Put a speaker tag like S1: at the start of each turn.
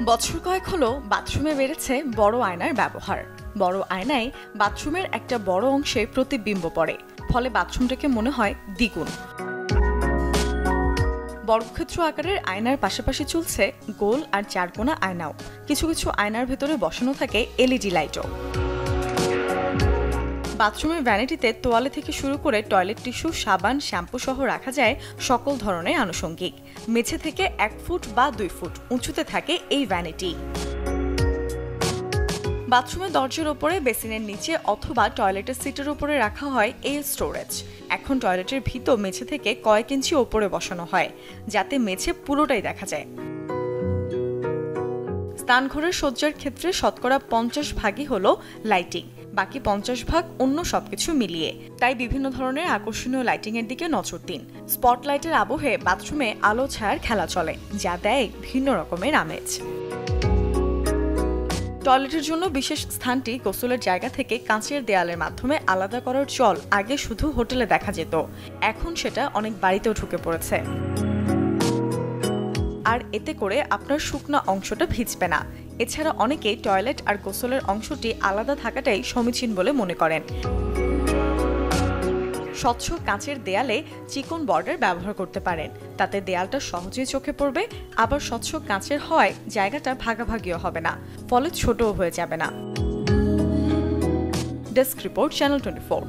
S1: বছর কয়েক হলো বাথরুমে বেড়েছে বড় আয়নার ব্যবহার। বড় আয়নায় বাথরুমের একটা বড় অংশে প্রতিবিম্ব পড়ে, ফলে বাথরুমটাকে মনে হয় দ্বিগুণ। বর্গক্ষেত্র আকারের আয়নার পাশাপাশি চলছে গোল আর চারকোনা আয়নাও। কিছু কিছু আয়নার ভেতরে বসানো থাকে এলইডি লাইটও। বাথরুমের ভ্যানিটিতে তোয়ালে থেকে শুরু করে টয়লেট টিস্যু, সাবান, শ্যাম্পু সহ রাখা যায় সকল ধরনের আনুষঙ্গিক। মেঝে থেকে 1 ফুট বা 2 ফুট উঁচুতে থাকে এই ভ্যানিটি। বাথরুমের দরজার ওপরে, বেসিনের নিচে অথবা টয়লেটের সিটের উপরে রাখা হয় এই স্টোরেজ। এখন টয়লেটের ভিতর মেঝে থেকে কয়েক ইঞ্চি ওপরে বসানো হয়, যাতে মেঝে পুরোটাই দেখা যায়। স্নানঘরের সজ্জার ক্ষেত্রে শতকরা 50 ভাগই হলো লাইটিং, বাকি 50 ভাগ অন্য সবকিছু মিলিয়ে। তাই বিভিন্ন ধরনের আকর্ষণীয় লাইটিং এর দিকে নজর দিন। স্পটলাইটের আবহে বাথরুমে আলো ছায়ার খেলা চলে, যা দেয় ভিন্ন রকমের আমেজ। টয়লেটের জন্য বিশেষ স্থানটি গোসলের জায়গা থেকে কাঁচের দেয়ালের মাধ্যমে আলাদা করার চল আগে শুধু হোটেলে দেখা যেত, এখন সেটা অনেক বাড়িতেও ঢুকে পড়েছে। আর এতে করে আপনার শুকনো অংশটা ভিজবে না। এছাড়া অনেকেই টয়লেট আর গোসলের অংশটি আলাদা থাকাটাই সমীচীন বলে মনে করেন। স্বচ্ছ কাঁচের দেয়ালে চিকন বর্ডার ব্যবহার করতে পারেন, তাতে দেয়ালটা সহজেই চোখে পড়বে। আবার স্বচ্ছ কাঁচের হওয়ায় জায়গাটা ভাগাভাগিও হবে না, ফলে ছোটও হয়ে যাবে না। Desk report, channel 24।